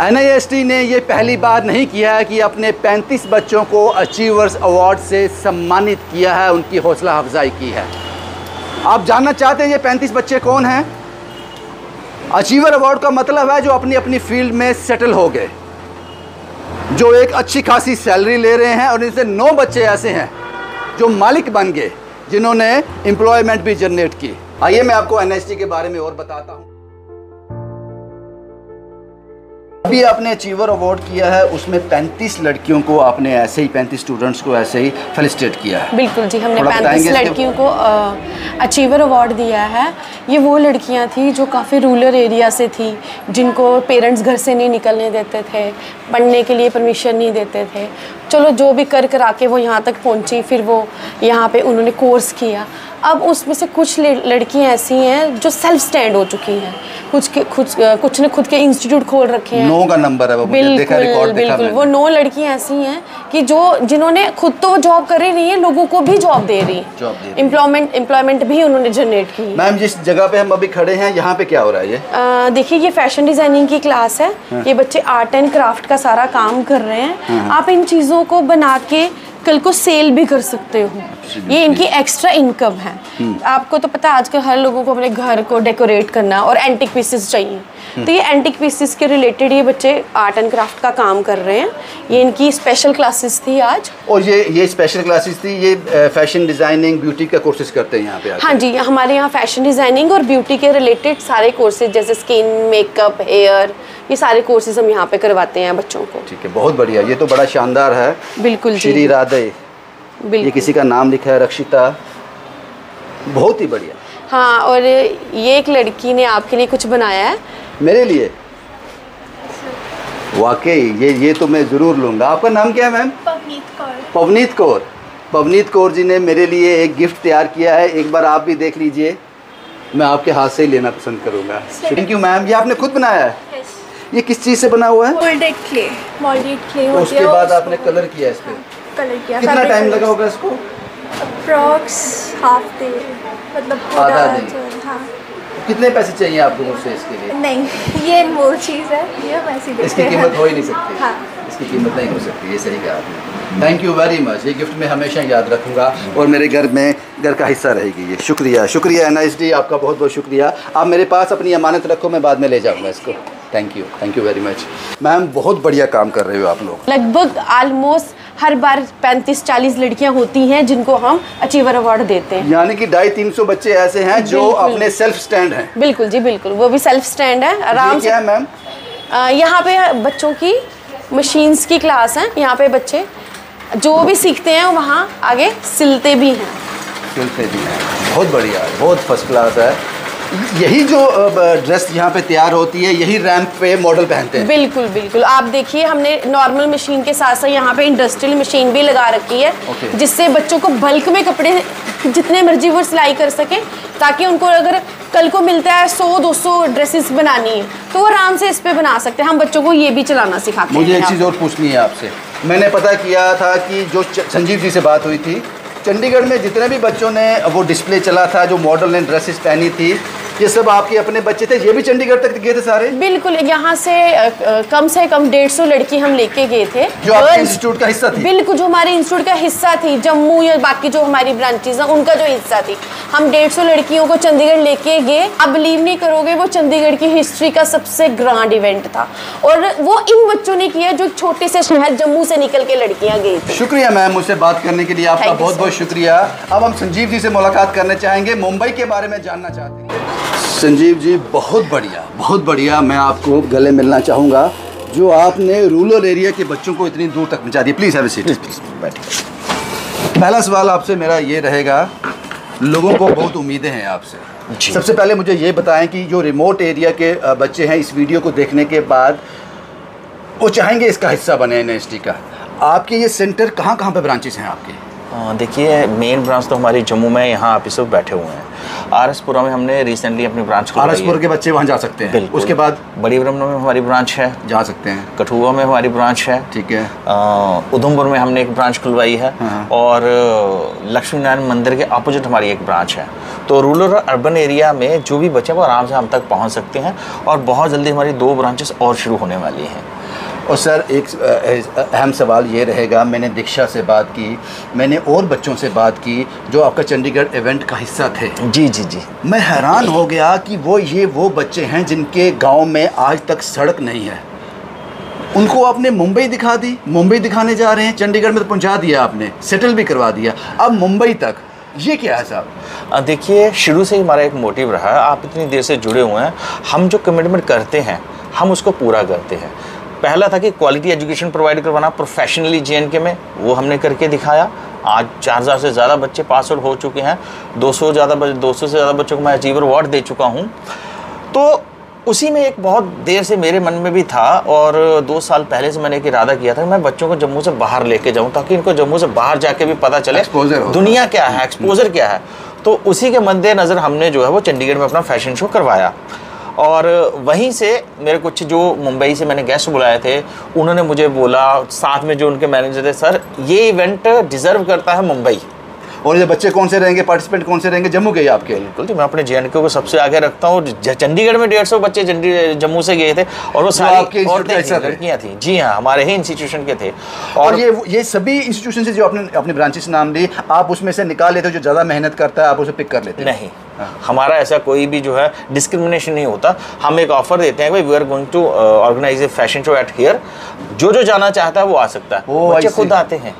NIST ने ये पहली बार नहीं किया है कि अपने 35 बच्चों को अचीवर्स अवार्ड से सम्मानित किया है, उनकी हौसला अफजाई की है। आप जानना चाहते हैं ये 35 बच्चे कौन हैं? अचीवर अवार्ड का मतलब है जो अपनी अपनी फील्ड में सेटल हो गए, जो एक अच्छी खासी सैलरी ले रहे हैं, और इनसे 9 बच्चे ऐसे हैं जो मालिक बन गए, जिन्होंने एम्प्लॉयमेंट भी जनरेट की। आइए मैं आपको NIST के बारे में और बताता हूँ। अभी आपने अचीवर अवार्ड किया है, उसमें 35 लड़कियों को आपने ऐसे ही 35 स्टूडेंट्स को ऐसे ही फेलिसिटेट किया है। बिल्कुल जी, हमने 35 लड़कियों को अचीवर अवार्ड दिया है। ये वो लड़कियां थी जो काफ़ी रूरल एरिया से थी, जिनको पेरेंट्स घर से नहीं निकलने देते थे, पढ़ने के लिए परमिशन नहीं देते थे। चलो जो भी कर करा के वो यहाँ तक पहुँची, फिर वो यहाँ पे उन्होंने कोर्स किया। अब उसमें से कुछ लड़कियाँ ऐसी हैं जो सेल्फ स्टैंड हो चुकी हैं, कुछ ने खुद के इंस्टीट्यूट खोल रखे हैं। 9 का नंबर है वो, मुझे देखा, रिकॉर्ड देखा मैंने। वो 9 लड़कियाँ ऐसी हैं कि जिन्होंने खुद तो जॉब कर रही है, लोगों को भी जॉब दे रही है, एम्प्लॉयमेंट भी उन्होंने जनरेट की। मैम, जिस जगह पे हम अभी खड़े हैं, यहाँ पे क्या हो रहा है ये? देखिए, ये फैशन डिजाइनिंग की क्लास है। हाँ। ये बच्चे आर्ट एंड क्राफ्ट का सारा काम कर रहे हैं। हाँ। आप इन चीज़ों को बना के कल को सेल भी कर सकते हो, ये इनकी एक्स्ट्रा इनकम है। आपको तो पता है आजकल हर लोगों को अपने घर को डेकोरेट करना और एंटिक पीसेस चाहिए, तो ये एंटिक पीसेस के रिलेटेड ये बच्चे आर्ट एंड क्राफ्ट का काम कर रहे हैं। ये इनकी स्पेशल क्लासेस थी आज। और ये स्पेशल क्लासेस थी, ये फैशन डिजाइनिंग ब्यूटी का कोर्सेज करते हैं यहाँ पे? हाँ जी, हमारे यहाँ फैशन डिजाइनिंग और ब्यूटी के रिलेटेड सारे कोर्सेज, जैसे स्किन, मेकअप, हेयर, ये सारे कोर्सेज हम यहाँ पे करवाते हैं बच्चों को। ठीक है, बहुत बढ़िया। ये तो बड़ा शानदार है। बिल्कुल जी। श्री राधे, ये किसी का नाम लिखा है, रक्षिता, बहुत ही बढ़िया। हाँ, और ये एक लड़की ने आपके लिए कुछ बनाया है। मेरे लिए? वाकई ये तो मैं ज़रूर लूँगा। आपका नाम क्या है मैम? पवनीत कौर। पवनीत कौर। पवनीत कौर जी ने मेरे लिए एक गिफ्ट तैयार किया है, एक बार आप भी देख लीजिए। मैं आपके हाथ से ही लेना पसंद करूँगा। Thank you ma'am. ये आपने खुद बनाया है? ये किस चीज़ से बना हुआ है? Moulded clay. मोल्डेड क्ले होती है। उसके बाद आपने कलर किया इस पे? कलर किया। कितना टाइम लगा होगा इसको? अप्रॉक्स हाफ डे, मतलब आधा दिन। हाँ। कितने पैसे चाहिए आपको मुझसे इसके लिए? नहीं, ये वो चीज़ है, ये पैसे देते हैं। इसकी कीमत हो ही नहीं सकती। हाँ, इसकी कीमत नहीं हो सकती, ये सही कहा आपने। Thank you very much. ये गिफ्ट मैं हमेशा याद रखूँगा और मेरे घर का हिस्सा रहेगी ये। शुक्रिया NIST, आपका बहुत बहुत शुक्रिया। आप मेरे पास अपनी अमानत रखो, मैं बाद में ले जाऊँगा इसको। Thank you very much ma'am, बहुत बढ़िया काम कर रहे हो आप लोग। लगभग ऑलमोस्ट हर बार 35-40 लड़कियां होती हैं जिनको हम अचीवर अवार्ड देते हैं। यानी कि 250-300 बच्चे ऐसे हैं जो अपने सेल्फ स्टैंड हैं। बिल्कुल जी, बिल्कुल, वो भी सेल्फ स्टैंड है, आराम से। क्या है मैम? यहाँ पे बच्चों की मशीन्स की क्लास है। यहाँ पे बच्चे जो भी सीखते हैं वहाँ आगे सिलते भी हैं। बहुत बढ़िया, बहुत फर्स्ट क्लास है। यही जो ड्रेस यहाँ पे तैयार होती है, यही रैंप पे मॉडल पहनते हैं? बिल्कुल बिल्कुल। आप देखिए, हमने नॉर्मल मशीन के साथ साथ यहाँ पे इंडस्ट्रियल मशीन भी लगा रखी है। जिससे बच्चों को बल्क में कपड़े जितने मर्जी वो सिलाई कर सके, ताकि उनको अगर कल को मिलता है 100-200 ड्रेसेस बनानी है तो वो आराम से इस पे बना सकते हैं। हम बच्चों को ये भी चलाना सिखाते हैं। मुझे एक चीज़ और पूछनी है आपसे। मैंने पता किया था कि जो संजीव जी से बात हुई थी, चंडीगढ़ में जितने भी बच्चों ने वो डिस्प्ले चला था, जो मॉडल ने ड्रेसेस पहनी थी, ये सब आपके अपने बच्चे थे? ये भी चंडीगढ़ तक गए थे सारे? बिल्कुल, यहाँ से कम 150 लड़की हम लेके गए थे, जो आपके इंस्टीट्यूट का हिस्सा थी? बिल्कुल, जो हमारे इंस्टीट्यूट का हिस्सा थी। जम्मू या बाकी जो हमारी ब्रांचेज हैं उनका जो हिस्सा थी, हम 150 लड़कियों को चंडीगढ़ लेके गए। आप बिलीव नहीं करोगे, वो चंडीगढ़ की हिस्ट्री का सबसे ग्रांड इवेंट था, और वो इन बच्चों ने किया जो छोटे से शहर जम्मू से निकल के लड़कियां गई थी। शुक्रिया मैम, मुझसे बात करने के लिए आपका बहुत बहुत शुक्रिया। अब हम संजीव जी से मुलाकात करना चाहेंगे, मुंबई के बारे में जानना चाहते हैं। संजीव जी, बहुत बढ़िया। मैं आपको गले मिलना चाहूँगा, जो आपने रूरल एरिया के बच्चों को इतनी दूर तक पहुँचा दिया। Please have a seat. बैठिए। पहला सवाल आपसे मेरा ये रहेगा, लोगों को बहुत उम्मीदें हैं आपसे। सबसे पहले मुझे ये बताएं कि जो रिमोट एरिया के बच्चे हैं, इस वीडियो को देखने के बाद वो चाहेंगे इसका हिस्सा बने NIST का। आपके ये सेंटर कहाँ पे ब्रांचेस हैं आपके? देखिए, मेन ब्रांच तो हमारी जम्मू में, यहाँ आप इस वक्त बैठे हुए हैं। RSपुरा में हमने रिसेंटली अपनी ब्रांच खोली है। RSपुरा के बच्चे वहाँ जा सकते हैं? बिल्कुल। उसके बाद बड़ी ब्रह्मपुरा में हमारी ब्रांच है, जा सकते हैं। कठुआ में हमारी ब्रांच है, ठीक है। उधमपुर में हमने एक ब्रांच खुलवाई है। और लक्ष्मी नारायण मंदिर के अपोजिट हमारी एक ब्रांच है। तो रूरल और अर्बन एरिया में जो भी बच्चे वो आराम से हम तक पहुँच सकते हैं, और बहुत जल्दी हमारी 2 ब्रांचेस और शुरू होने वाली हैं। और सर एक अहम सवाल ये रहेगा, मैंने दीक्षा से बात की, मैंने और बच्चों से बात की जो आपका चंडीगढ़ इवेंट का हिस्सा थे। जी जी जी। मैं हैरान हो गया कि वो बच्चे हैं जिनके गांव में आज तक सड़क नहीं है। उनको आपने मुंबई दिखा दी, मुंबई दिखाने जा रहे हैं, चंडीगढ़ में तो पहुंचा दिया आपने, सेटल भी करवा दिया, अब मुंबई तक। ये क्या है साहब? देखिए, शुरू से ही हमारा एक मोटिव रहा है, आप इतनी देर से जुड़े हुए हैं, हम जो कमिटमेंट करते हैं हम उसको पूरा करते हैं। पहला था कि क्वालिटी एजुकेशन प्रोवाइड करवाना प्रोफेशनली JNK में, वो हमने करके दिखाया। आज 4000 से ज़्यादा बच्चे पास आउट हो चुके हैं, 200 से ज़्यादा बच्चों को मैं अचीवर अवार्ड दे चुका हूँ। तो उसी में एक बहुत देर से मेरे मन में भी था, और 2 साल पहले से मैंने एक इरादा किया था कि मैं बच्चों को जम्मू से बाहर लेके जाऊं, ताकि इनको जम्मू से बाहर जाके भी पता चले दुनिया क्या है, एक्सपोजर क्या है। तो उसी के मद्देनज़र हमने जो है वो चंडीगढ़ में अपना फैशन शो करवाया, और वहीं से मेरे कुछ जो मुंबई से मैंने गेस्ट बुलाए थे उन्होंने मुझे बोला, साथ में जो उनके मैनेजर थे, सर ये इवेंट डिज़र्व करता है मुंबई। और ये बच्चे कौन से रहेंगे, पार्टिसिपेंट कौन से रहेंगे? जम्मू के ही आपके? बिल्कुल जी, मैं अपने JNK को सबसे आगे रखता हूँ। चंडीगढ़ में 150 बच्चे जम्मू से गए थे, और वो सारी लड़कियाँ थी। जी हाँ, हमारे ही इंस्टीट्यूशन के थे। और ये सभी इंस्टीट्यूशन से जो आपने अपने ब्रांचेस नाम ली, आप उसमें से निकाल लेते हो जो ज़्यादा मेहनत करता है, आप उसे पिक कर लेते हैं? नहीं, हमारा ऐसा कोई भी जो है डिस्क्रिमिनेशन नहीं होता। हम एक ऑफर देते हैं, भाई we are going to organise a fashion show at here, जो जाना चाहता है वो आ सकता है, बच्चे खुद आते हैं।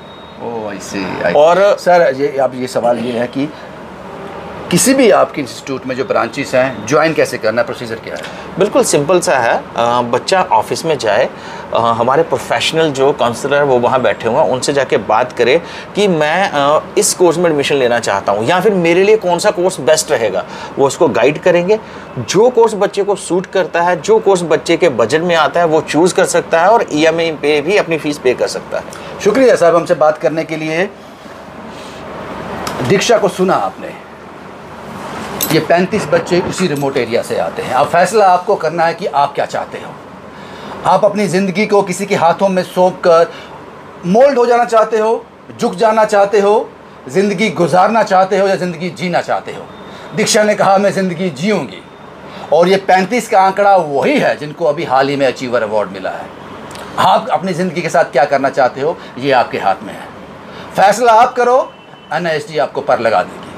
और सर ये सवाल ये है कि किसी भी आपके इंस्टीट्यूट में जो ब्रांचेस हैं, ज्वाइन कैसे करना है, प्रोसीजर क्या है? बिल्कुल सिंपल सा है, बच्चा ऑफिस में जाए, हमारे प्रोफेशनल जो काउंसलर है वो वहाँ बैठे हुए हैं, उनसे जाके बात करे कि मैं इस कोर्स में एडमिशन लेना चाहता हूँ, या फिर मेरे लिए कौन सा कोर्स बेस्ट रहेगा। वो उसको गाइड करेंगे, जो कोर्स बच्चे को सूट करता है, जो कोर्स बच्चे के बजट में आता है वो चूज़ कर सकता है, और EMI पे भी अपनी फ़ीस पे कर सकता है। शुक्रिया साहब हमसे बात करने के लिए। दीक्षा को सुना आपने, ये 35 बच्चे उसी रिमोट एरिया से आते हैं। अब फैसला आपको करना है कि आप क्या चाहते हो। आप अपनी ज़िंदगी को किसी के हाथों में सौंप कर मोल्ड हो जाना चाहते हो, झुक जाना चाहते हो, ज़िंदगी गुजारना चाहते हो, या ज़िंदगी जीना चाहते हो। दीक्षा ने कहा मैं ज़िंदगी जीऊँगी, और ये 35 का आंकड़ा वही है जिनको अभी हाल ही में अचीवर अवार्ड मिला है। आप अपनी ज़िंदगी के साथ क्या करना चाहते हो, ये आपके हाथ में है। फैसला आप करो, NIST आपको पर लगा देगी।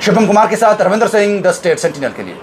शुभम कुमार के साथ Ravindra Singh, the state sentinel के लिए।